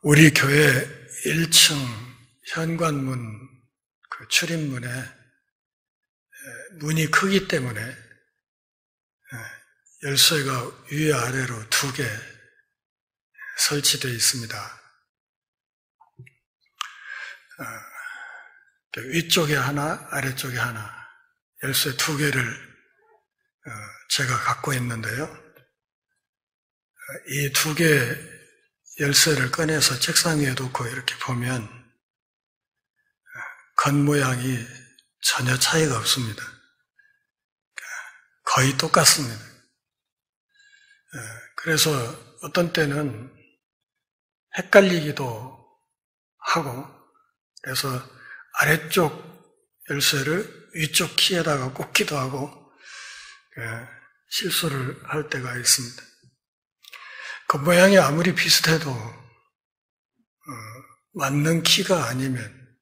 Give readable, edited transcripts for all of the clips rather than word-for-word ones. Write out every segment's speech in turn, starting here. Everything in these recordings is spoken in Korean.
우리 교회 1층 현관문 그 출입문에 문이 크기 때문에 열쇠가 위아래로 2개 설치되어 있습니다. 위쪽에 하나, 아래쪽에 하나, 열쇠 2개를 제가 갖고 있는데요. 이 2개 열쇠를 꺼내서 책상 위에 놓고 이렇게 보면 겉모양이 전혀 차이가 없습니다. 거의 똑같습니다. 그래서 어떤 때는 헷갈리기도 하고, 그래서 아래쪽 열쇠를 위쪽 키에다가 꽂기도 하고 실수를 할 때가 있습니다. 겉모양이 아무리 비슷해도 맞는 키가 아니면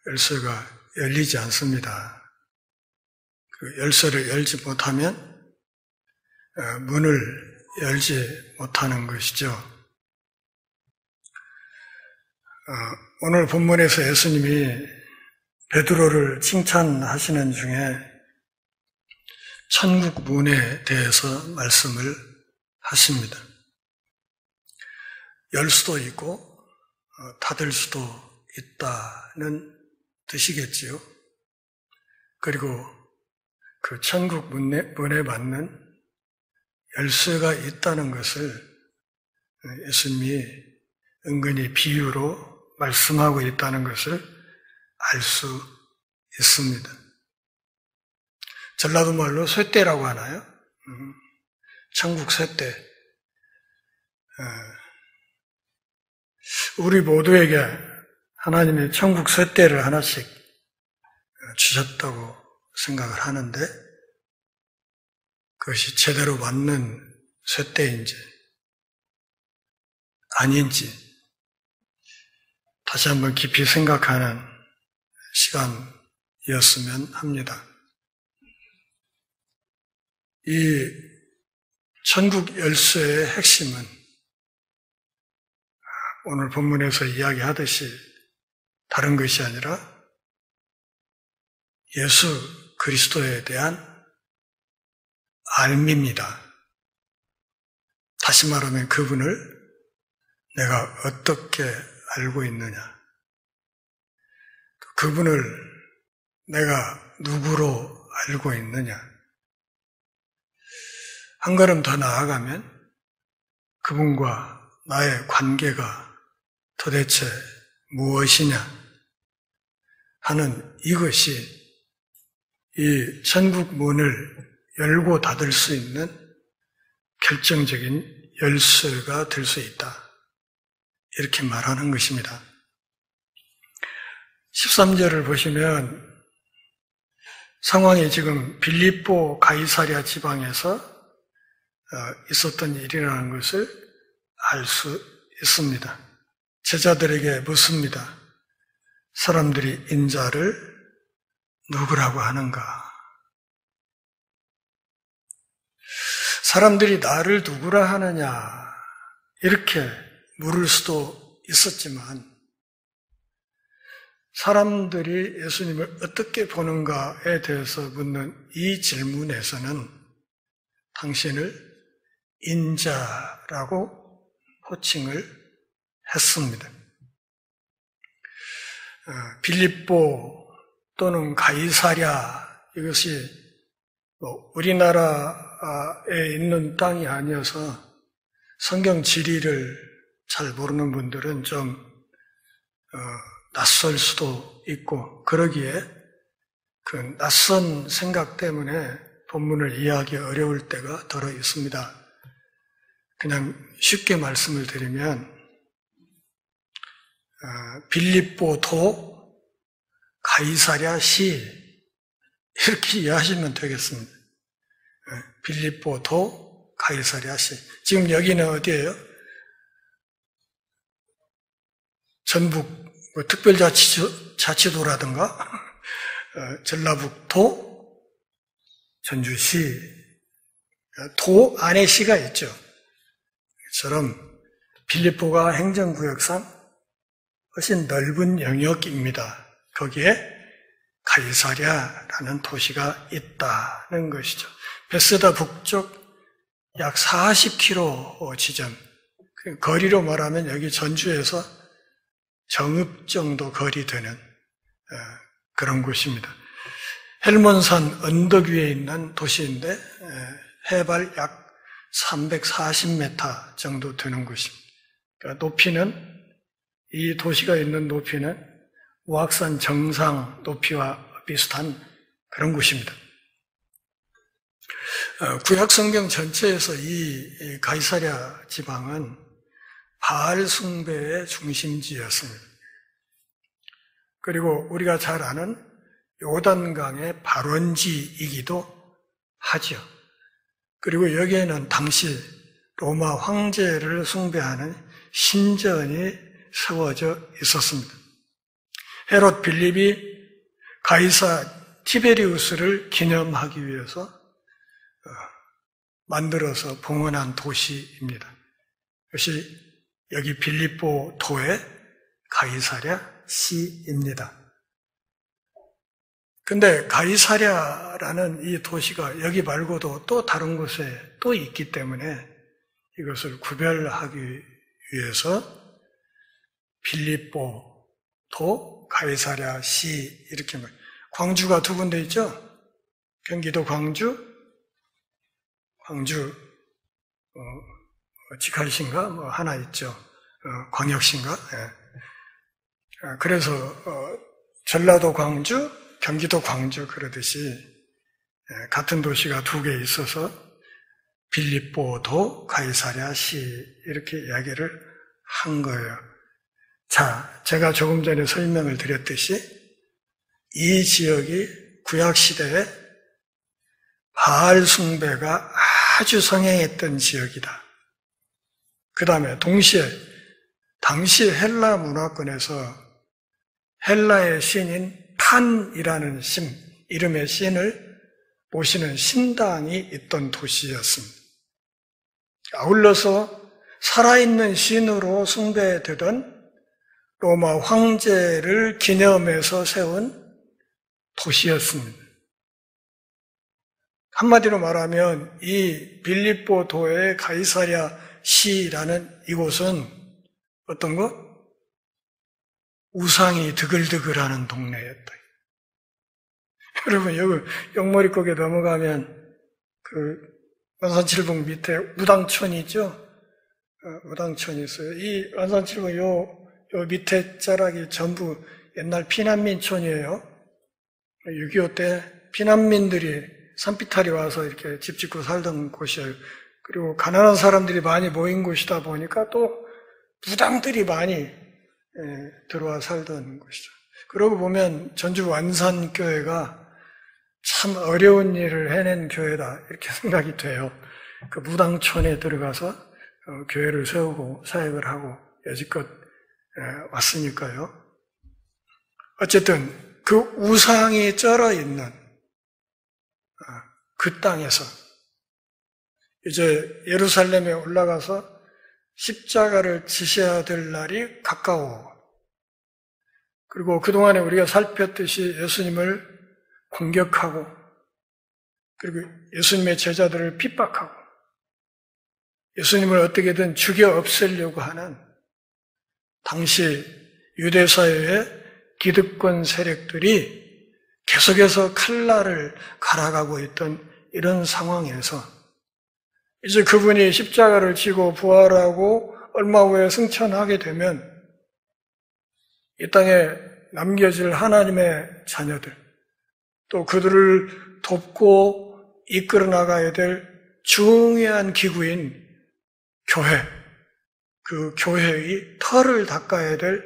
열쇠가 열리지 않습니다. 그 열쇠를 열지 못하면 문을 열지 못하는 것이죠. 오늘 본문에서 예수님이 베드로를 칭찬하시는 중에 천국 문에 대해서 말씀을 하십니다. 열 수도 있고 닫을 수도 있다는 뜻이겠지요. 그리고 그 천국 문에 맞는 열쇠가 있다는 것을 예수님이 은근히 비유로 말씀하고 있다는 것을 알 수 있습니다. 전라도 말로 쇠대라고 하나요? 천국 쇠대. 우리 모두에게 하나님의 천국 쇠대를 하나씩 주셨다고 생각을 하는데 그것이 제대로 맞는 쇠대인지 아닌지 다시 한번 깊이 생각하는 시간이었으면 합니다. 이 천국 열쇠의 핵심은 오늘 본문에서 이야기하듯이 다른 것이 아니라 예수 그리스도에 대한 알미입니다. 다시 말하면 그분을 내가 어떻게 알고 있느냐, 그분을 내가 누구로 알고 있느냐, 한 걸음 더 나아가면 그분과 나의 관계가 도대체 무엇이냐 하는 이것이 이 천국 문을 열고 닫을 수 있는 결정적인 열쇠가 될 수 있다. 이렇게 말하는 것입니다. 13절을 보시면 상황이 지금 빌립보 가이사랴 지방에서 있었던 일이라는 것을 알 수 있습니다. 제자들에게 묻습니다. 사람들이 인자를 누구라고 하는가? 사람들이 나를 누구라 하느냐 이렇게 물을 수도 있었지만 사람들이 예수님을 어떻게 보는가에 대해서 묻는 이 질문에서는 당신을 인자라고 호칭을 했습니다. 빌립보 또는 가이사랴 이것이 우리나라에 있는 땅이 아니어서 성경 지리를 잘 모르는 분들은 좀 낯설 수도 있고 그러기에 그 낯선 생각 때문에 본문을 이해하기 어려울 때가 더러 있습니다. 그냥 쉽게 말씀을 드리면 빌립보 도 가이사랴 시 이렇게 이해하시면 되겠습니다. 빌립보 도 가이사랴 시. 지금 여기는 어디예요? 전북 특별자치도라든가 전라북도 전주시 도 안에 시가 있죠. 처럼 빌립보가 행정구역상 훨씬 넓은 영역입니다. 거기에 가이사랴라는 도시가 있다는 것이죠. 베세다 북쪽 약 40km 지점, 거리로 말하면 여기 전주에서 정읍 정도 거리 되는 그런 곳입니다. 헬몬산 언덕 위에 있는 도시인데 해발 약 340m 정도 되는 곳입니다. 그러니까 높이는, 이 도시가 있는 높이는 우악산 정상 높이와 비슷한 그런 곳입니다. 구약 성경 전체에서 이 가이사랴 지방은 바알 숭배의 중심지였습니다. 그리고 우리가 잘 아는 요단강의 발원지이기도 하죠. 그리고 여기에는 당시 로마 황제를 숭배하는 신전이 세워져 있었습니다. 헤롯 빌립이 가이사 티베리우스를 기념하기 위해서 만들어서 봉헌한 도시입니다. 이것이 여기 빌립보 도의 가이사랴 시입니다. 근데 가이사랴라는 이 도시가 여기 말고도 또 다른 곳에 또 있기 때문에 이것을 구별하기 위해서 빌립보 도 가이사랴 시 이렇게 말. 광주가 두 군데 있죠? 경기도 광주 직할시인가 뭐 하나 있죠. 광역시인가? 예. 그래서 전라도 광주, 경기도 광주 그러듯이 같은 도시가 두 개 있어서 빌립보도 가이사랴 시 이렇게 이야기를 한 거예요. 자, 제가 조금 전에 설명을 드렸듯이 이 지역이 구약시대에 바알 숭배가 아주 성행했던 지역이다. 그 다음에 동시에 당시 헬라 문화권에서 헬라의 신인 판이라는 이름의 신을 모시는 신당이 있던 도시였습니다. 아울러서 살아있는 신으로 숭배되던 로마 황제를 기념해서 세운 도시였습니다. 한마디로 말하면 이 빌립보 도의 가이사랴 시라는 이곳은 어떤 것? 우상이 드글드글하는 동네였다. 여러분, 여기 영머리곡에 넘어가면 그 완산칠봉 밑에 우당촌이 있죠? 우당촌이 있어요. 이 완산칠봉 요 밑에 자락이 전부 옛날 피난민촌이에요. 6.25 때 피난민들이 산비탈이 와서 이렇게 집 짓고 살던 곳이에요. 그리고 가난한 사람들이 많이 모인 곳이다 보니까 또 무당들이 많이 들어와 살던 곳이죠. 그러고 보면 전주 완산교회가 참 어려운 일을 해낸 교회다 이렇게 생각이 돼요. 그 무당촌에 들어가서 교회를 세우고 사역을 하고 여지껏 왔으니까요. 어쨌든 그 우상이 쩔어 있는 그 땅에서 이제 예루살렘에 올라가서 십자가를 지셔야 될 날이 가까워. 그리고 그동안에 우리가 살폈듯이 예수님을 공격하고 그리고 예수님의 제자들을 핍박하고 예수님을 어떻게든 죽여 없애려고 하는 당시 유대사회의 기득권 세력들이 계속해서 칼날을 갈아가고 있던 이런 상황에서 이제 그분이 십자가를 지고 부활하고 얼마 후에 승천하게 되면 이 땅에 남겨질 하나님의 자녀들 또 그들을 돕고 이끌어 나가야 될 중요한 기구인 교회, 그 교회의 털을 닦아야 될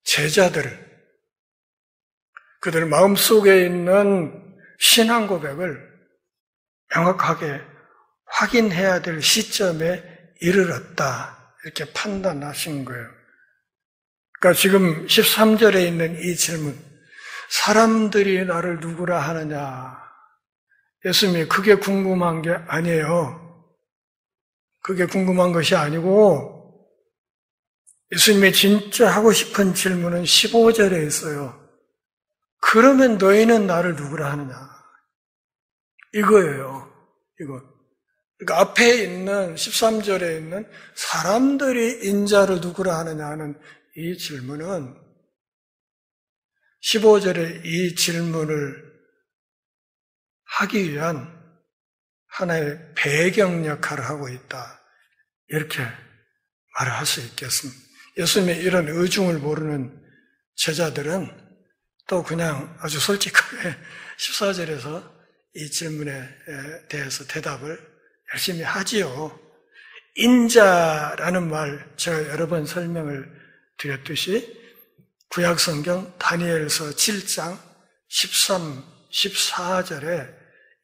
제자들을 그들 마음속에 있는 신앙 고백을 명확하게 확인해야 될 시점에 이르렀다. 이렇게 판단하신 거예요. 그러니까 지금 13절에 있는 이 질문, 사람들이 나를 누구라 하느냐? 예수님이 그게 궁금한 게 아니에요. 그게 궁금한 것이 아니고 예수님이 진짜 하고 싶은 질문은 15절에 있어요. 그러면 너희는 나를 누구라 하느냐? 이거예요. 이거. 그러니까 앞에 있는 13절에 있는 사람들이 인자를 누구라 하느냐 하는 이 질문은 15절에 이 질문을 하기 위한 하나의 배경 역할을 하고 있다. 이렇게 말을 할 수 있겠습니다. 예수님의 이런 의중을 모르는 제자들은 또 그냥 아주 솔직하게 14절에서 이 질문에 대해서 대답을 열심히 하지요. 인자라는 말 제가 여러 번 설명을 드렸듯이 구약성경 다니엘서 7장 13, 14절에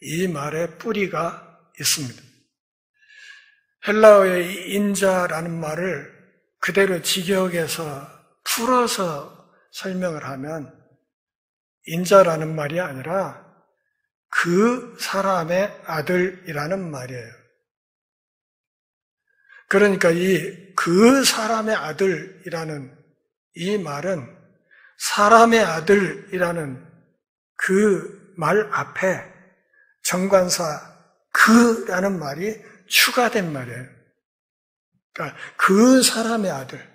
이 말의 뿌리가 있습니다. 헬라어의 인자라는 말을 그대로 직역해서 풀어서 설명을 하면 인자라는 말이 아니라 그 사람의 아들이라는 말이에요. 그러니까 이 그 사람의 아들이라는 이 말은 사람의 아들이라는 그 말 앞에 정관사 그라는 말이 추가된 말이에요. 그러니까 그 사람의 아들.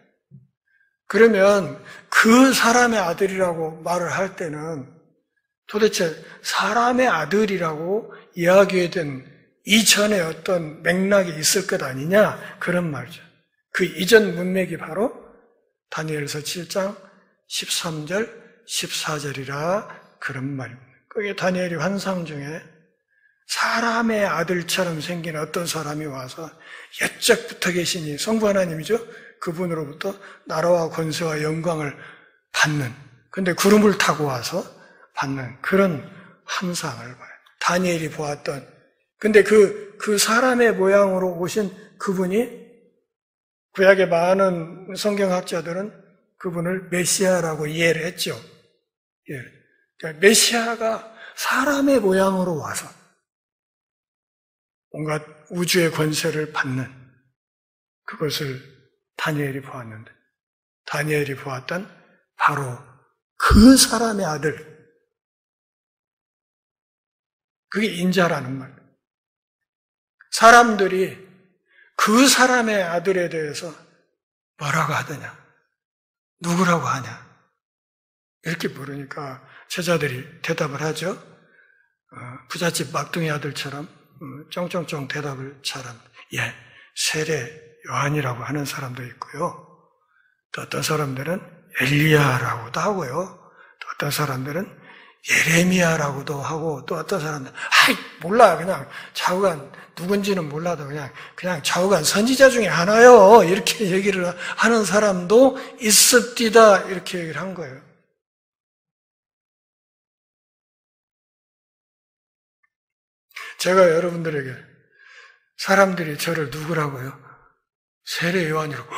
그러면 그 사람의 아들이라고 말을 할 때는 도대체 사람의 아들이라고 이야기된 이전에 어떤 맥락이 있을 것 아니냐? 그런 말이죠. 그 이전 문맥이 바로 다니엘서 7장 13절, 14절이라 그런 말입니다. 그게 다니엘이 환상 중에 사람의 아들처럼 생긴 어떤 사람이 와서 옛적부터 계시니 성부 하나님이죠. 그분으로부터 나라와 권세와 영광을 받는, 근데 구름을 타고 와서 받는 그런 환상을 봐요. 다니엘이 보았던. 근데 그 사람의 모양으로 오신 그분이 구약의 많은 성경학자들은 그분을 메시아라고 이해를 했죠. 예. 그러니까 메시아가 사람의 모양으로 와서 온갖 우주의 권세를 받는 그것을 다니엘이 보았는데, 다니엘이 보았던 바로 그 사람의 아들, 그게 인자라는 말. 사람들이 그 사람의 아들에 대해서 뭐라고 하더냐, 누구라고 하냐, 이렇게 물으니까 제자들이 대답을 하죠. 부잣집 막둥이 아들처럼 쫑쫑쫑 대답을 잘합니다. 예, 세례 요한이라고 하는 사람도 있고요. 또 어떤 사람들은 엘리야라고도 하고요. 또 어떤 사람들은 예레미야라고도 하고, 또 어떤 사람들은 몰라, 그냥 좌우간 누군지는 몰라도 그냥 좌우간 선지자 중에 하나요, 이렇게 얘기를 하는 사람도 있습디다, 이렇게 얘기를 한 거예요. 제가 여러분들에게 사람들이 저를 누구라고요? 세례 요한이라고.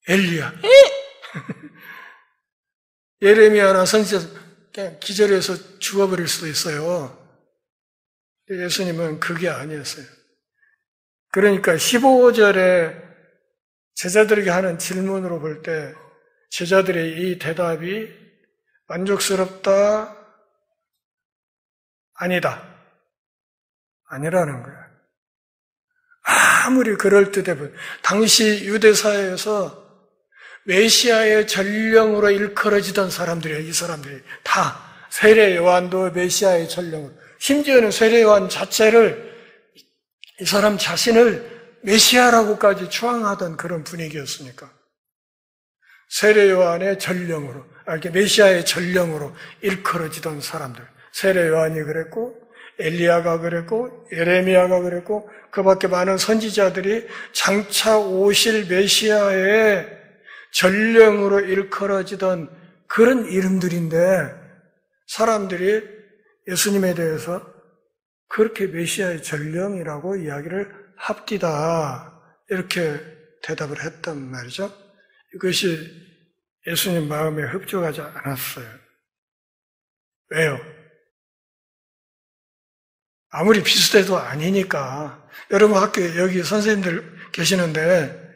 엘리야. 예레미야나 선지자 그냥 기절해서 죽어버릴 수도 있어요. 예수님은 그게 아니었어요. 그러니까 15절에 제자들에게 하는 질문으로 볼 때 제자들의 이 대답이 만족스럽다, 아니다, 아니라는 거예요. 아무리 그럴듯해 보여. 당시 유대사회에서 메시아의 전령으로 일컬어지던 사람들이에요. 이 사람들이 다. 세례 요한도 메시아의 전령으로. 심지어는 세례 요한 자체를, 이 사람 자신을 메시아라고까지 추앙하던 그런 분위기였으니까. 세례 요한의 전령으로, 이렇게 메시아의 전령으로 일컬어지던 사람들. 세례 요한이 그랬고, 엘리야가 그랬고, 예레미야가 그랬고, 그 밖에 많은 선지자들이 장차 오실 메시아의 전령으로 일컬어지던 그런 이름들인데, 사람들이 예수님에 대해서 그렇게 메시아의 전령이라고 이야기를 합디다, 이렇게 대답을 했단 말이죠. 이것이 예수님 마음에 흡족하지 않았어요. 왜요? 아무리 비슷해도 아니니까. 여러분 학교에 여기 선생님들 계시는데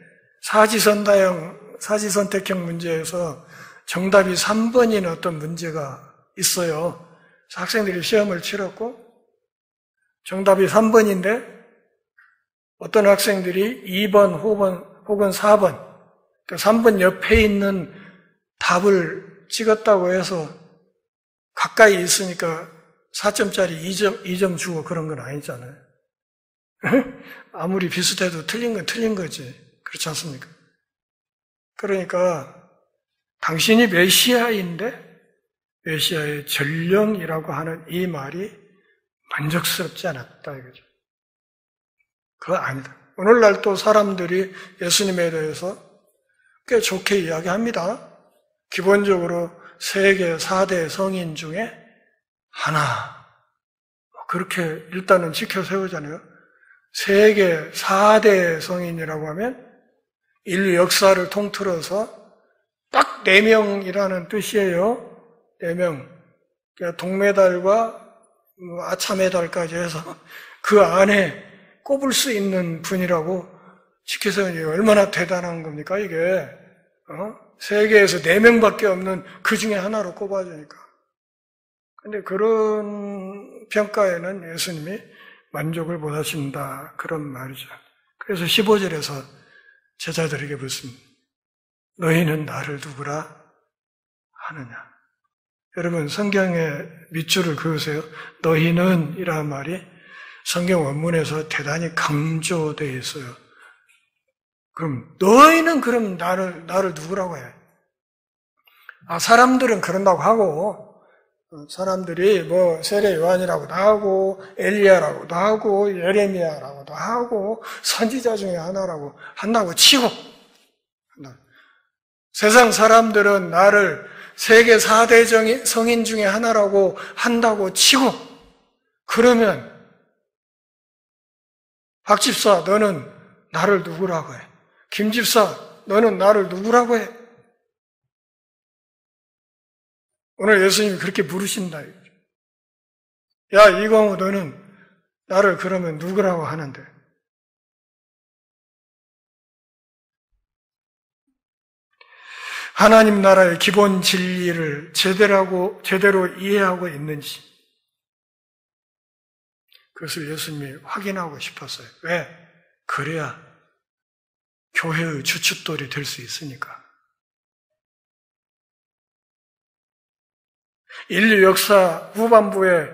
사지선택형 문제에서 정답이 3번인 어떤 문제가 있어요. 학생들이 시험을 치렀고 정답이 3번인데 어떤 학생들이 2번 혹은 4번, 그러니까 3번 옆에 있는 답을 찍었다고 해서 가까이 있으니까 4점짜리 2점 주고 그런 건 아니잖아요. 아무리 비슷해도 틀린 건 틀린 거지. 그렇지 않습니까? 그러니까 당신이 메시아인데 메시아의 전령이라고 하는 이 말이 만족스럽지 않았다 이거죠. 그거 아니다. 오늘날 또 사람들이 예수님에 대해서 꽤 좋게 이야기합니다. 기본적으로 세계 4대 성인 중에 하나. 그렇게 일단은 지켜 세우잖아요. 세계 4대 성인이라고 하면 인류 역사를 통틀어서 딱 4명이라는 뜻이에요. 4명. 그러니까 동메달과 아차메달까지 해서 그 안에 꼽을 수 있는 분이라고 지켜 세우니 얼마나 대단한 겁니까, 이게. 세계에서 4명밖에 없는 그 중에 하나로 꼽아주니까. 근데 그런 평가에는 예수님이 만족을 못 하신다. 그런 말이죠. 그래서 15절에서 제자들에게 묻습니다. 너희는 나를 누구라 하느냐? 여러분 성경의 밑줄을 그으세요. 너희는 이라는 말이 성경 원문에서 대단히 강조되어 있어요. 그럼 너희는 그럼 나를 누구라고 해? 사람들은 그런다고 하고 사람들이 뭐 세례 요한이라고도 하고 엘리야라고도 하고 예레미야라고도 하고 선지자 중에 하나라고 한다고 치고 세상 사람들은 나를 세계 4대 성인 중에 하나라고 한다고 치고 그러면 박 집사 너는 나를 누구라고 해? 김 집사 너는 나를 누구라고 해? 오늘 예수님이 그렇게 물으신다. 야 이광우 너는 나를 그러면 누구라고 하는데? 하나님 나라의 기본 진리를 제대로 이해하고 있는지 그것을 예수님이 확인하고 싶었어요. 왜? 그래야 교회의 주춧돌이 될 수 있으니까. 인류 역사 후반부에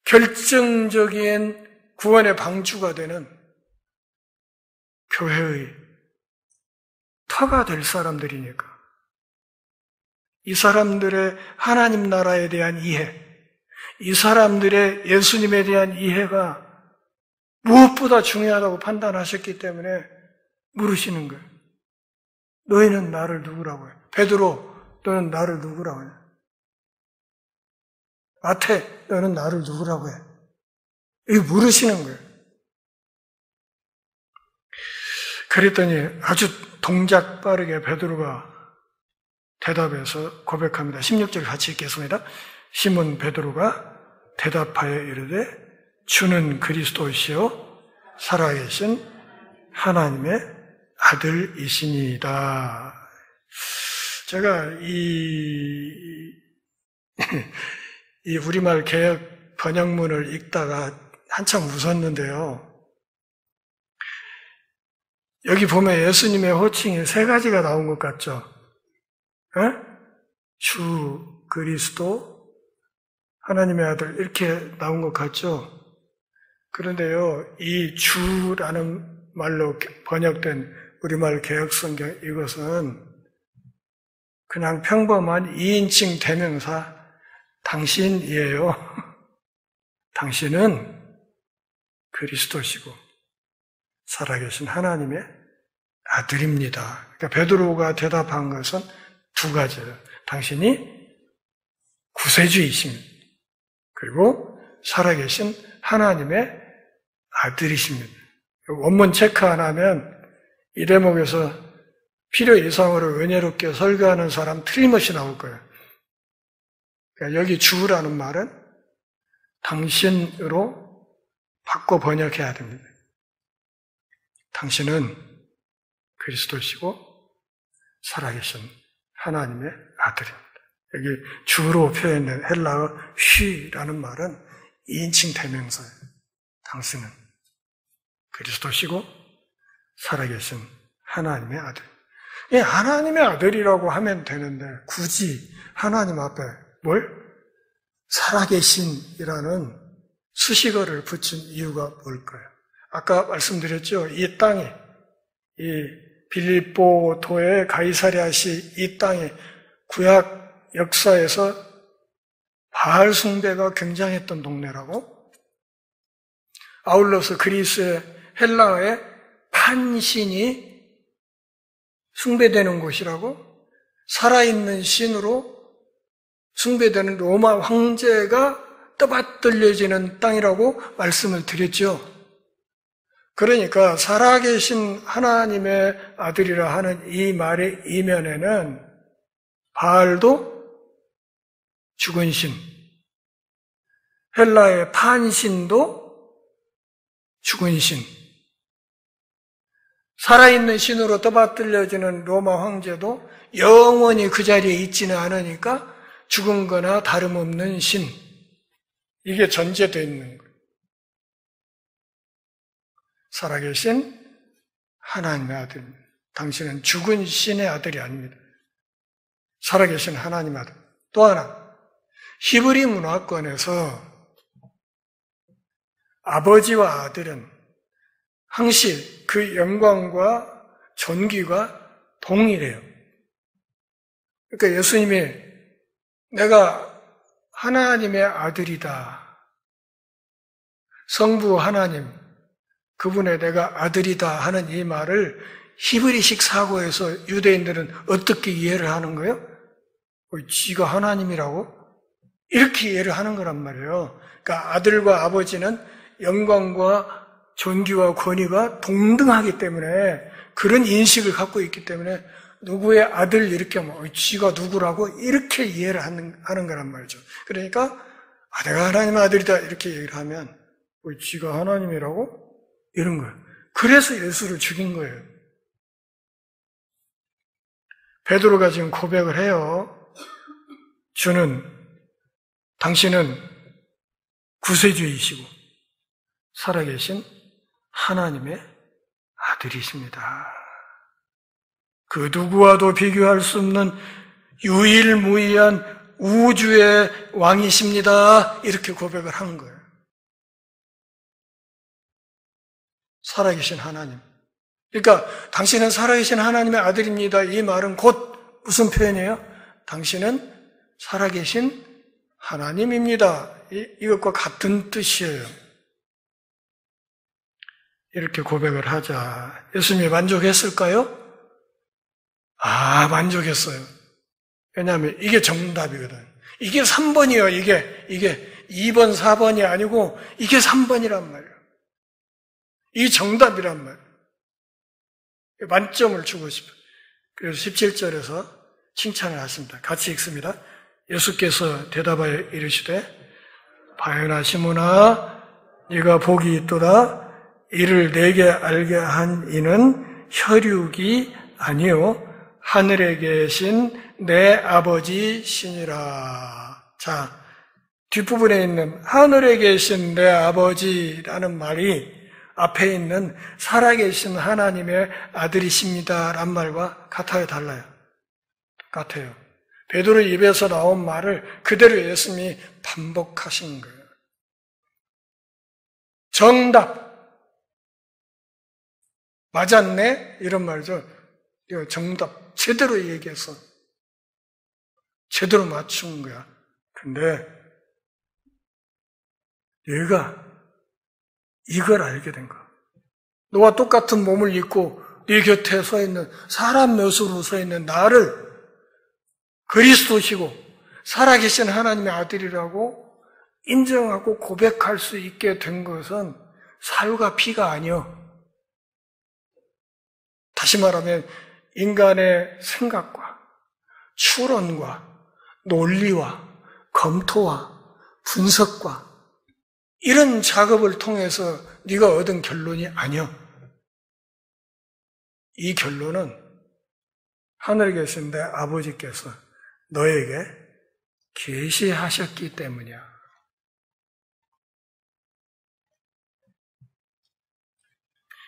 결정적인 구원의 방주가 되는 교회의 터가 될 사람들이니까. 이 사람들의 하나님 나라에 대한 이해, 이 사람들의 예수님에 대한 이해가 무엇보다 중요하다고 판단하셨기 때문에 물으시는 거예요. 너희는 나를 누구라고 해? 베드로, 너는 나를 누구라고 해? 마태, 너는 나를 누구라고 해? 이거 물으시는 거예요. 그랬더니 아주 동작 빠르게 베드로가 대답해서 고백합니다. 16절 같이 읽겠습니다. 시몬 베드로가 대답하여 이르되 주는 그리스도시요 살아계신 하나님의 아들이시니이다. 제가 이 우리말 개역 번역문을 읽다가 한참 웃었는데요. 여기 보면 예수님의 호칭이 3가지가 나온 것 같죠? 주, 그리스도, 하나님의 아들 이렇게 나온 것 같죠? 그런데요, 이 주라는 말로 번역된 우리말 개역성경 이것은 그냥 평범한 2인칭 대명사 당신이에요. 당신은 그리스도시고 살아계신 하나님의 아들입니다. 그러니까 베드로가 대답한 것은 2가지예요. 당신이 구세주이십니다. 그리고 살아계신 하나님의 아들이십니다. 원문 체크 안 하면 이 대목에서 필요 이상으로 은혜롭게 설교하는 사람 틀림없이 나올 거예요. 그러니까 여기 주라는 말은 당신으로 바꿔 번역해야 됩니다. 당신은 그리스도시고 살아계신 하나님의 아들입니다. 여기 주로 표현된 헬라어 휘라는 말은 2인칭 대명사예요. 당신은 그리스도시고 살아계신 하나님의 아들. 하나님의 아들이라고 하면 되는데 굳이 하나님 앞에 뭘? 살아계신이라는 수식어를 붙인 이유가 뭘까요? 아까 말씀드렸죠. 이 땅에, 이 빌립보도의 가이사랴시 이 땅에 구약 역사에서 바알 숭배가 굉장했던 동네라고, 아울러서 그리스의 헬라의 판신이 숭배되는 곳이라고, 살아있는 신으로 숭배되는 로마 황제가 떠받들려지는 땅이라고 말씀을 드렸죠. 그러니까 살아계신 하나님의 아들이라 하는 이 말의 이면에는 바알도 죽은 신, 헬라의 판신도 죽은 신, 살아있는 신으로 떠받들려지는 로마 황제도 영원히 그 자리에 있지는 않으니까 죽은 거나 다름없는 신, 이게 전제되어 있는 거예요. 살아계신 하나님의 아들입니다. 당신은 죽은 신의 아들이 아닙니다. 살아계신 하나님의 아들. 또 하나, 히브리 문화권에서 아버지와 아들은 항시 그 영광과 존귀가 동일해요. 그러니까 예수님이 내가 하나님의 아들이다, 성부 하나님, 그분의 내가 아들이다 하는 이 말을 히브리식 사고에서 유대인들은 어떻게 이해를 하는 거예요? 지가 하나님이라고? 이렇게 이해를 하는 거란 말이에요. 그러니까 아들과 아버지는 영광과 존귀와 권위가 동등하기 때문에, 그런 인식을 갖고 있기 때문에 누구의 아들 이렇게 하면 지가 누구라고 이렇게 이해를 하는 거란 말이죠. 그러니까 내가 하나님의 아들이다 이렇게 얘기를 하면 지가 하나님이라고? 이런 거예요. 그래서 예수를 죽인 거예요. 베드로가 지금 고백을 해요. 당신은 구세주이시고 살아계신 하나님의 아들이십니다. 그 누구와도 비교할 수 없는 유일무이한 우주의 왕이십니다. 이렇게 고백을 하는 거예요. 살아계신 하나님. 그러니까 당신은 살아계신 하나님의 아들입니다. 이 말은 곧 무슨 표현이에요? 당신은 살아계신 하나님입니다. 이것과 같은 뜻이에요. 이렇게 고백을 하자. 예수님이 만족했을까요? 만족했어요. 왜냐하면 이게 정답이거든. 이게 3번이에요. 이게 2번, 4번이 아니고 이게 3번이란 말이에요. 이 정답이란 말이에요. 만점을 주고 싶어요. 그래서 17절에서 칭찬을 하십니다. 같이 읽습니다. 예수께서 대답하여 이르시되 바요나 시몬아 네가 복이 있도다. 이를 내게 알게 한 이는 혈육이 아니요 하늘에 계신 내 아버지 신이라. 자, 뒷부분에 있는 하늘에 계신 내 아버지라는 말이 앞에 있는 살아계신 하나님의 아들이십니다 란 말과 같아요, 달라요? 같아요. 베드로 입에서 나온 말을 그대로 예수님이 반복하신 거예요. 정답. 맞았네? 이런 말이죠. 이거 정답. 제대로 얘기해서 제대로 맞춘 거야. 근데 얘가 이걸 알게 된 거야. 너와 똑같은 몸을 입고 네 곁에 서 있는, 사람 묘수로 서 있는 나를 그리스도시고 살아계신 하나님의 아들이라고 인정하고 고백할 수 있게 된 것은 살과 피가 아니요. 다시 말하면 인간의 생각과 추론과 논리와 검토와 분석과 이런 작업을 통해서 네가 얻은 결론이 아니야. 이 결론은 하늘에 계신 내 아버지께서 너에게 계시하셨기 때문이야.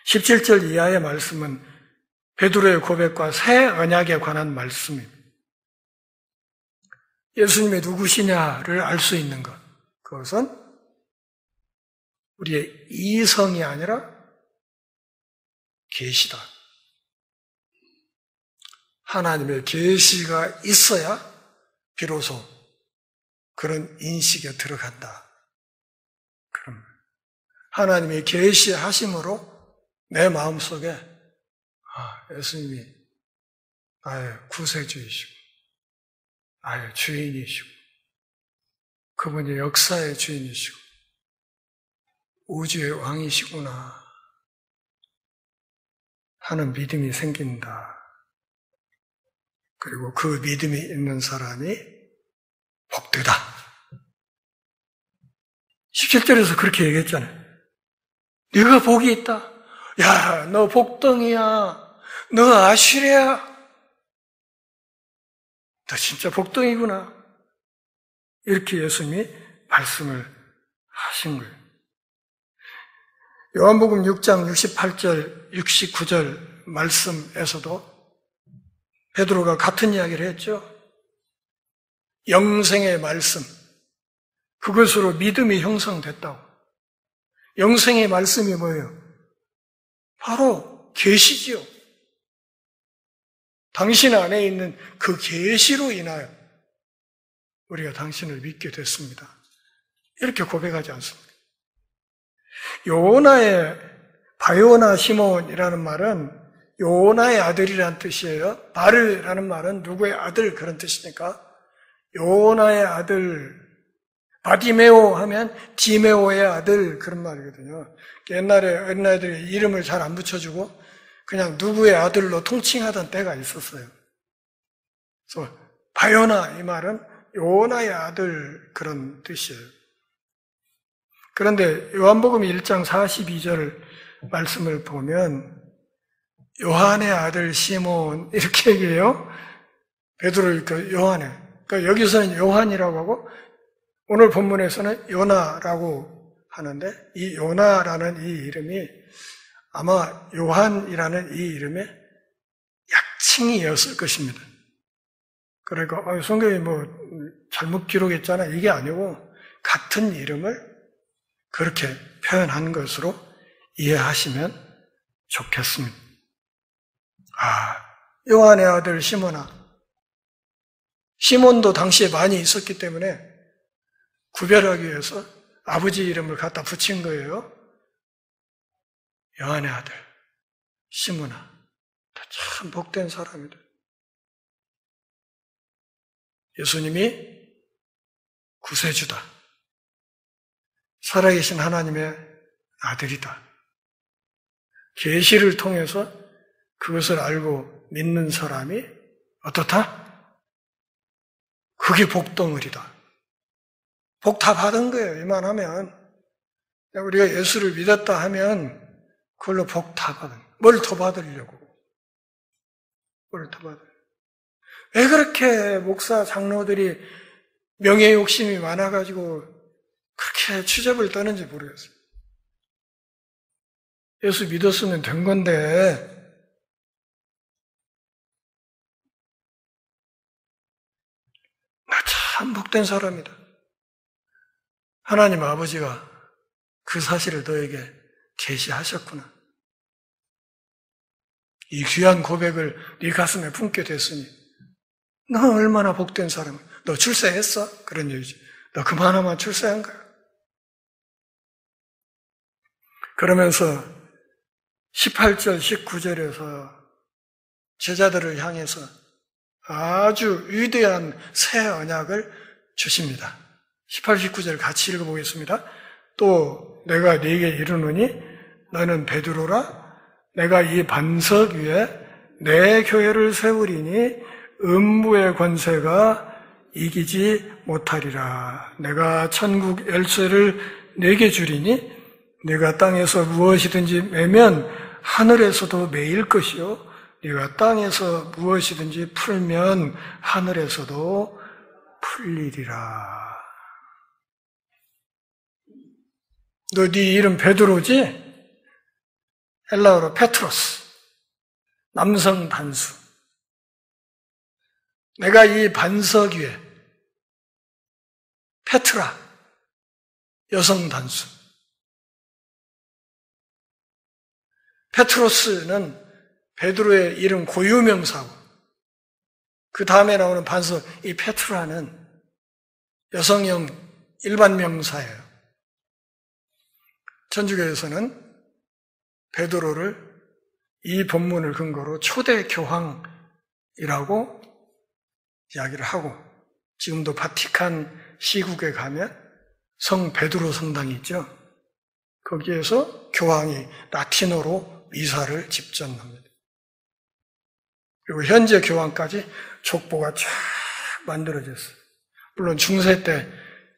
17절 이하의 말씀은 베드로의 고백과 새 언약에 관한 말씀입니다. 예수님이 누구시냐를 알 수 있는 것. 그것은 우리의 이성이 아니라 계시다. 하나님의 계시가 있어야 비로소 그런 인식에 들어간다. 그럼 하나님의 계시하심으로 내 마음속에 예수님이 나의 구세주이시고 나의 주인이시고 그분이 역사의 주인이시고 우주의 왕이시구나 하는 믿음이 생긴다. 그리고 그 믿음이 있는 사람이 복되다. 17절에서 그렇게 얘기했잖아요. 네가 복이 있다. 야, 너 복덩이야. 너 아슈레야. 너 진짜 복덩이구나. 이렇게 예수님이 말씀을 하신 거예요. 요한복음 6장 68절, 69절 말씀에서도 베드로가 같은 이야기를 했죠. 영생의 말씀, 그것으로 믿음이 형성됐다고. 영생의 말씀이 뭐예요? 바로 계시지요. 당신 안에 있는 그 계시로 인하여 우리가 당신을 믿게 됐습니다. 이렇게 고백하지 않습니까? 요나의 바요나 시몬이라는 말은 요나의 아들이라는 뜻이에요. 바르라는 말은 누구의 아들 그런 뜻이니까 요나의 아들 바디메오 하면 디메오의 아들 그런 말이거든요. 옛날에 어린아이들이 이름을 잘 안 붙여주고 그냥 누구의 아들로 통칭하던 때가 있었어요. 그래서 바요나 이 말은 요나의 아들 그런 뜻이에요. 그런데 요한복음 1장 42절 말씀을 보면 요한의 아들 시몬 이렇게 얘기해요. 베드로 요한의. 그러니까 여기서는 요한이라고 하고 오늘 본문에서는 요나라고 하는데 이 요나라는 이 이름이 아마 요한이라는 이 이름의 약칭이었을 것입니다. 그러니까 성경이 뭐 잘못 기록했잖아 이게 아니고 같은 이름을 그렇게 표현한 것으로 이해하시면 좋겠습니다. 요한의 아들 시몬아. 시몬도 당시에 많이 있었기 때문에 구별하기 위해서 아버지 이름을 갖다 붙인 거예요. 요한의 아들 시몬아. 참 복된 사람이다. 예수님이 구세주다. 살아계신 하나님의 아들이다. 계시를 통해서 그것을 알고 믿는 사람이 어떻다? 그게 복덩어리다. 복 다 받은 거예요. 이만하면. 우리가 예수를 믿었다 하면 그걸로 복 다 받은 거예요. 뭘 더 받으려고. 뭘 더 받으려고. 왜 그렇게 목사 장로들이 명예 욕심이 많아가지고 그렇게 추잡을 떠는지 모르겠어요. 예수 믿었으면 된 건데 나 참 복된 사람이다. 하나님 아버지가 그 사실을 너에게 계시하셨구나. 이 귀한 고백을 네 가슴에 품게 됐으니 너 얼마나 복된 사람이야. 너 출세했어? 그런 얘기지. 너 그만하면 출세한 거야. 그러면서 18절, 19절에서 제자들을 향해서 아주 위대한 새 언약을 주십니다. 18, 19절 같이 읽어보겠습니다. 또 내가 네게 이르노니 너는 베드로라. 내가 이 반석 위에 내 교회를 세우리니 음부의 권세가 이기지 못하리라. 내가 천국 열쇠를 네게 주리니 네가 땅에서 무엇이든지 매면 하늘에서도 매일 것이요 네가 땅에서 무엇이든지 풀면 하늘에서도 풀리리라. 너 네 이름 베드로지? 헬라어로 페트로스, 남성 단수. 내가 이 반석 위에 페트라, 여성 단수. 페트로스는 베드로의 이름 고유명사고, 그 다음에 나오는 반석, 이 페트라는 여성형 일반 명사예요. 천주교에서는 베드로를 이 본문을 근거로 초대 교황이라고 이야기를 하고, 지금도 바티칸 시국에 가면 성 베드로 성당이 있죠. 거기에서 교황이 라틴어로 미사를 집전합니다. 그리고 현재 교황까지 족보가 쫙 만들어졌어요. 물론 중세 때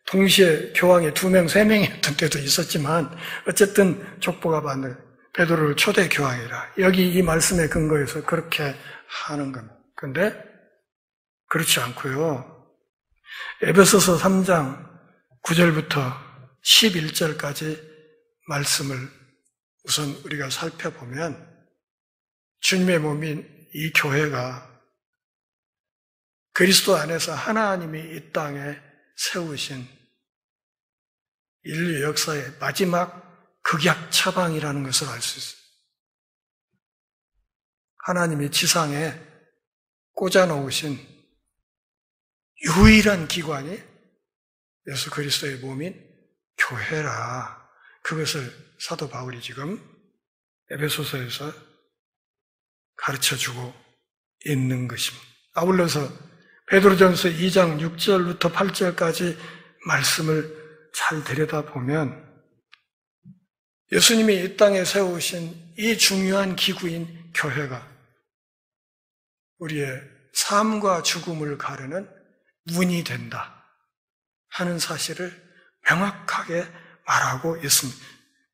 동시에 교황이 2명, 3명이었던 때도 있었지만 어쨌든 족보가 만들어요. 베드로를 초대 교황이라. 여기 이 말씀에 근거해서 그렇게 하는 겁니다. 그런데 그렇지 않고요. 에베소서 3장 9절부터 11절까지 말씀을 우선 우리가 살펴보면 주님의 몸인 이 교회가 그리스도 안에서 하나님이 이 땅에 세우신 인류 역사의 마지막 극약 처방이라는 것을 알 수 있어요. 하나님이 지상에 꽂아놓으신 유일한 기관이 예수 그리스도의 몸인 교회라. 그것을 사도 바울이 지금 에베소서에서 가르쳐주고 있는 것입니다. 아울러서 베드로전서 2장 6절부터 8절까지 말씀을 잘 들여다보면 예수님이 이 땅에 세우신 이 중요한 기구인 교회가 우리의 삶과 죽음을 가르는 문이 된다 하는 사실을 명확하게 말하고 있습니다.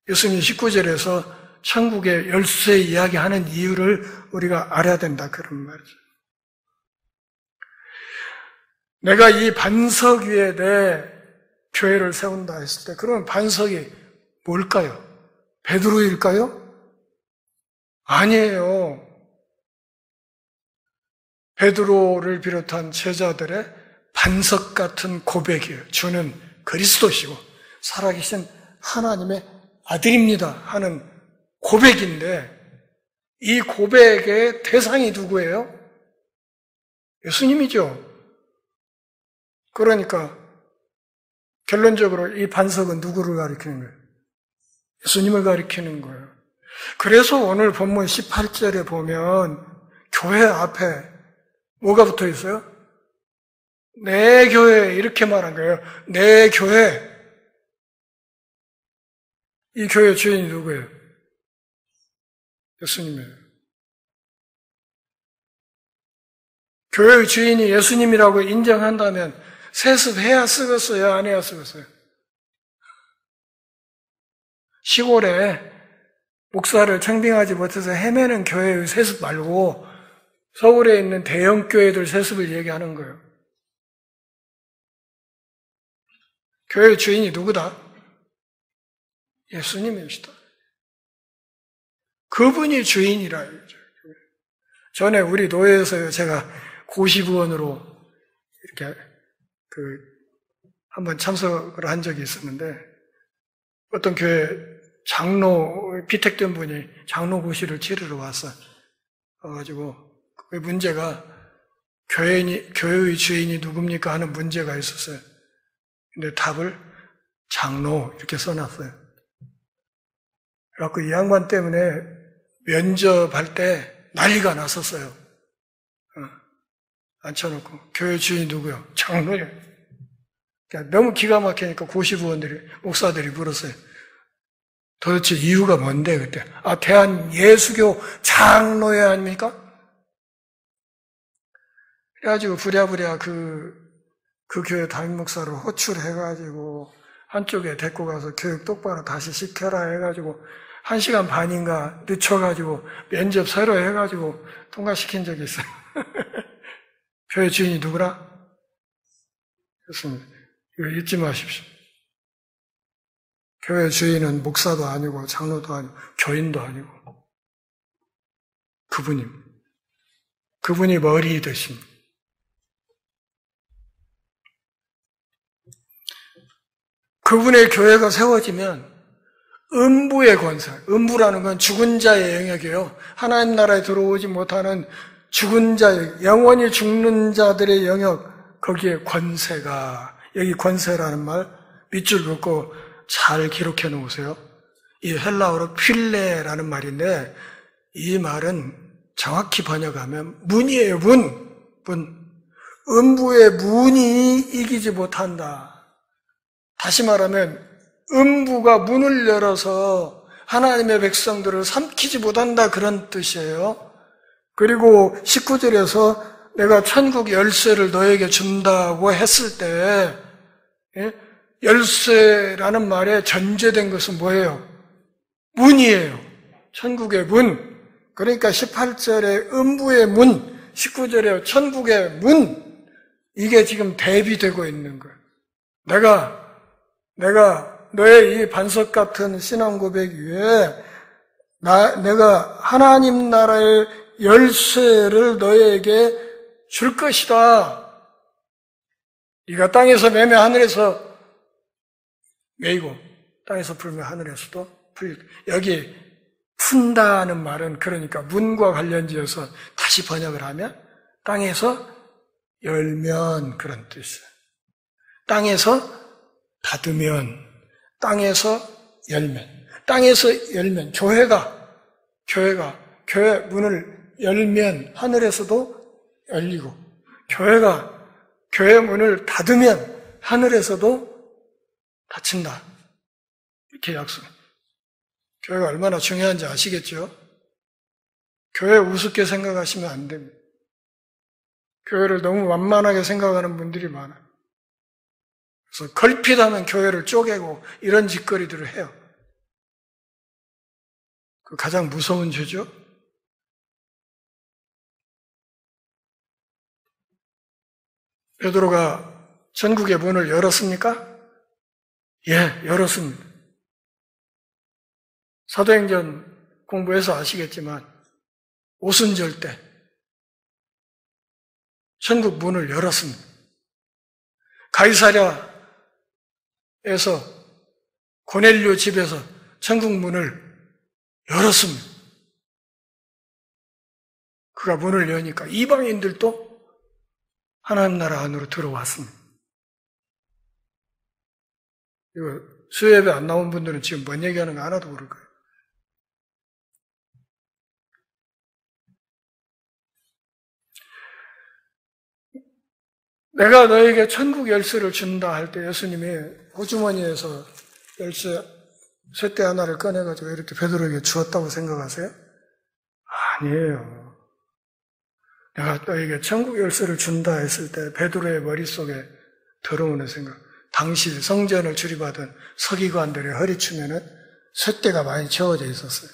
예수님 19절에서 천국의 열쇠 이야기하는 이유를 우리가 알아야 된다 그런 말이죠. 내가 이 반석 위에 내 교회를 세운다 했을 때 그러면 반석이 뭘까요? 베드로일까요? 아니에요. 베드로를 비롯한 제자들의 반석 같은 고백이에요. 주는 그리스도시고 살아계신 하나님의 아들입니다 하는 고백인데 이 고백의 대상이 누구예요? 예수님이죠. 그러니까 결론적으로 이 반석은 누구를 가리키는 거예요? 예수님을 가리키는 거예요. 그래서 오늘 본문 18절에 보면 교회 앞에 뭐가 붙어 있어요? 내 교회 이렇게 말한 거예요. 내 교회. 이 교회 주인이 누구예요? 예수님이에요. 교회의 주인이 예수님이라고 인정한다면 세습해야 쓰겠어요? 안 해야 쓰겠어요? 시골에 목사를 청빙하지 못해서 헤매는 교회의 세습 말고 서울에 있는 대형 교회들 세습을 얘기하는 거예요. 교회의 주인이 누구다? 예수님이시다. 그분이 주인이라. 전에 우리 노예에서 제가 고시부원으로 이렇게 한번 참석을 한 적이 있었는데 어떤 교회 장로 비택된 분이 장로 고시를 치르러 왔어요. 그래가지고 그 문제가 교회의 주인이 누굽니까 하는 문제가 있었어요. 근데 답을 장로 이렇게 써놨어요. 그래갖고 이 양반 때문에 면접할 때 난리가 났었어요. 앉혀놓고 교회 주인이 누구요? 장로예요. 그러니까 너무 기가 막히니까 고시부원들이 목사들이 물었어요. 도대체 이유가 뭔데 그때? 대한예수교 장로회 아닙니까? 그래가지고 부랴부랴 그 교회 담임 목사를 호출해가지고 한쪽에 데리고 가서 교육 똑바로 다시 시켜라 해가지고 1시간 반인가 늦춰가지고 면접 새로 해가지고 통과시킨 적이 있어요. 교회 주인이 누구라? 그렇습니다. 이거 잊지 마십시오. 교회 주인은 목사도 아니고 장로도 아니고 교인도 아니고 그분이 머리이듯이 그분의 교회가 세워지면 음부의 권세, 음부라는 건 죽은 자의 영역이에요. 하나님 나라에 들어오지 못하는 죽은 자의, 영원히 죽는 자들의 영역, 거기에 권세가, 여기 권세라는 말 밑줄 긋고 잘 기록해 놓으세요. 이 헬라어로 필레라는 말인데 이 말은 정확히 번역하면 문이에요. 문. 음부의 문이 이기지 못한다. 다시 말하면 음부가 문을 열어서 하나님의 백성들을 삼키지 못한다, 그런 뜻이에요. 그리고 19절에서 내가 천국 열쇠를 너에게 준다고 했을 때 열쇠라는 말에 전제된 것은 뭐예요? 문이에요. 천국의 문. 그러니까 18절에 음부의 문, 19절에 천국의 문, 이게 지금 대비되고 있는 거예요. 내가 너의 이 반석 같은 신앙 고백 위에 내가 하나님 나라의 열쇠를 너에게 줄 것이다. 네가 땅에서 매매 하늘에서 매이고 땅에서 풀면 하늘에서도 풀리다. 여기 푼다는 말은 그러니까 문과 관련지어서 다시 번역을 하면 땅에서 열면 그런 뜻이에요. 땅에서 닫으면, 땅에서 열면, 땅에서 열면, 교회 문을 열면 하늘에서도 열리고, 교회 문을 닫으면 하늘에서도 닫힌다. 이렇게 약속. 교회가 얼마나 중요한지 아시겠죠? 교회 우습게 생각하시면 안 됩니다. 교회를 너무 완만하게 생각하는 분들이 많아요. 그래서 걸핏하면 교회를 쪼개고 이런 짓거리들을 해요. 그 가장 무서운 죄죠. 베드로가 전국의 문을 열었습니까? 예, 열었습니다. 사도행전 공부해서 아시겠지만 오순절 때 천국 문을 열었습니다. 가이사랴에서 고넬료 집에서 천국 문을 열었습니다. 그가 문을 여니까 이방인들도 하나님 나라 안으로 들어왔습니다. 이거 수요예배 안 나온 분들은 지금 뭔 얘기하는가 하나도 모를 거예요. 내가 너에게 천국 열쇠를 준다 할 때 예수님이 호주머니에서 열쇠 쇠대 하나를 꺼내가지고 이렇게 베드로에게 주었다고 생각하세요? 아니에요. 내가 너에게 천국 열쇠를 준다 했을 때 베드로의 머릿속에 들어오는 생각, 당시 성전을 출입하던 서기관들의 허리춤에는 쇠대가 많이 채워져 있었어요.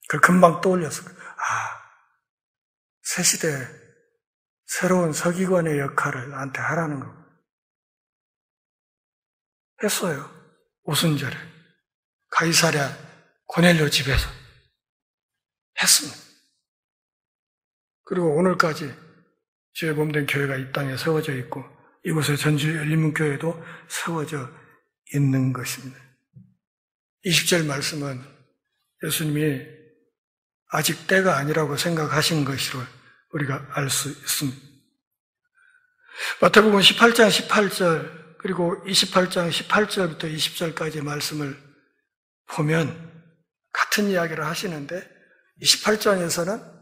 그걸 금방 떠올렸어요. 새 시대에 새로운 서기관의 역할을 나한테 하라는 거. 했어요. 오순절에. 가이사랴 고넬료 집에서. 했습니다. 그리고 오늘까지 주의 몸된 교회가 이 땅에 세워져 있고 이곳에 전주 열린문교회도 세워져 있는 것입니다. 20절 말씀은 예수님이 아직 때가 아니라고 생각하신 것으로 우리가 알 수 있습니다. 마태복음 18장 18절 그리고 28장 18절부터 20절까지의 말씀을 보면 같은 이야기를 하시는데 28장에서는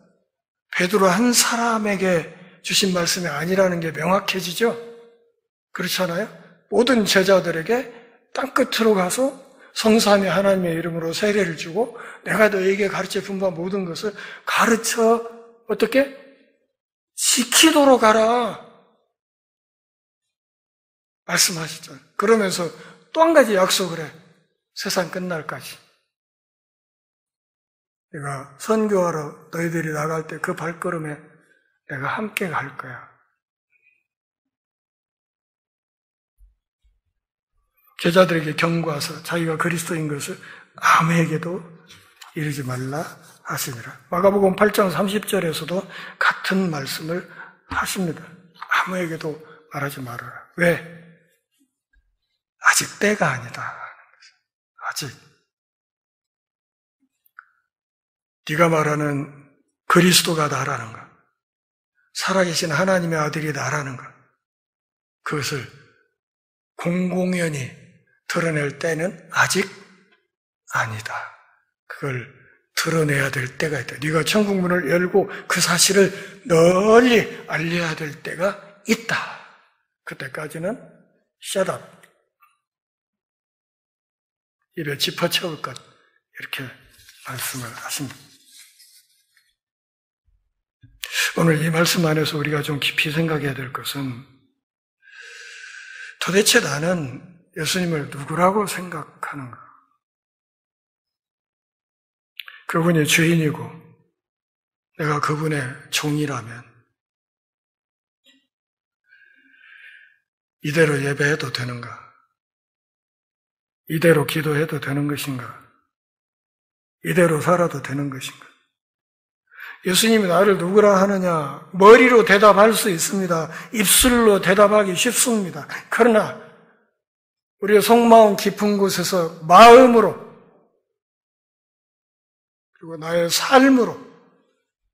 베드로 한 사람에게 주신 말씀이 아니라는 게 명확해지죠? 그렇잖아요? 모든 제자들에게 땅끝으로 가서 성삼위 하나님의 이름으로 세례를 주고 내가 너에게 가르쳐 준 바 모든 것을 가르쳐 어떻게? 지키도록 하라 말씀하셨잖아요. 그러면서 또 한 가지 약속을 해. 세상 끝날까지. 내가 선교하러 너희들이 나갈 때 그 발걸음에 내가 함께 갈 거야. 제자들에게 경고하사 자기가 그리스도인 것을 아무에게도 이르지 말라 하시니라. 마가복음 8장 30절에서도 같은 말씀을 하십니다. 아무에게도 말하지 말아라. 왜? 아직 때가 아니다. 아직. 네가 말하는 그리스도가 나라는 것, 살아계신 하나님의 아들이 나라는 것, 그것을 공공연히 드러낼 때는 아직 아니다. 그걸 드러내야 될 때가 있다. 네가 천국 문을 열고 그 사실을 널리 알려야 될 때가 있다. 그때까지는 shut up. 입에 짚어채울 것. 이렇게 말씀을 하십니다. 오늘 이 말씀 안에서 우리가 좀 깊이 생각해야 될 것은 도대체 나는 예수님을 누구라고 생각하는가? 그분이 주인이고 내가 그분의 종이라면 이대로 예배해도 되는가? 이대로 기도해도 되는 것인가? 이대로 살아도 되는 것인가? 예수님이 나를 누구라 하느냐? 머리로 대답할 수 있습니다. 입술로 대답하기 쉽습니다. 그러나 우리의 속마음 깊은 곳에서 마음으로 그리고 나의 삶으로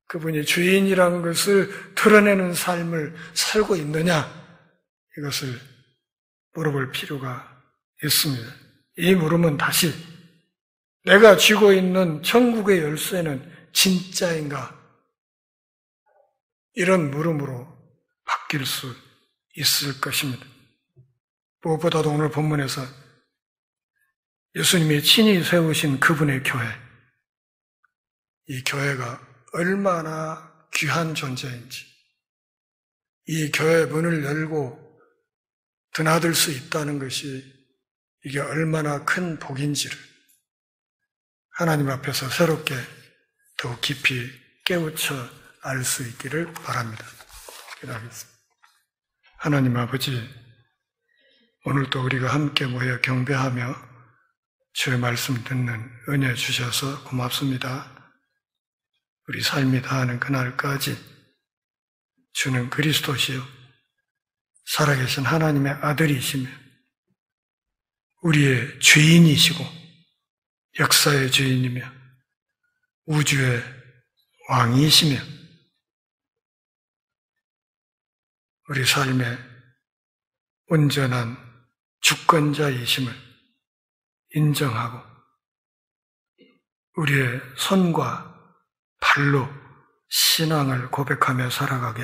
그분이 주인이라는 것을 드러내는 삶을 살고 있느냐? 이것을 물어볼 필요가 있습니다. 이 물음은 다시 내가 쥐고 있는 천국의 열쇠는 진짜인가? 이런 물음으로 바뀔 수 있을 것입니다. 무엇보다도 오늘 본문에서 예수님이 친히 세우신 그분의 교회, 이 교회가 얼마나 귀한 존재인지, 이 교회 문을 열고 드나들 수 있다는 것이 이게 얼마나 큰 복인지를 하나님 앞에서 새롭게 더욱 깊이 깨우쳐 알 수 있기를 바랍니다. 기도하겠습니다. 하나님 아버지, 오늘도 우리가 함께 모여 경배하며 주의 말씀 듣는 은혜 주셔서 고맙습니다. 우리 삶이 다하는 그날까지 주는 그리스도시요 살아계신 하나님의 아들이시며 우리의 주인이시고 역사의 주인이며 우주의 왕이시며 우리 삶의 온전한 주권자이심을 인정하고 우리의 손과 발로 신앙을 고백하며 살아가게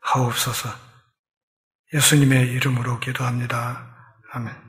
하옵소서. 예수님의 이름으로 기도합니다. 아멘.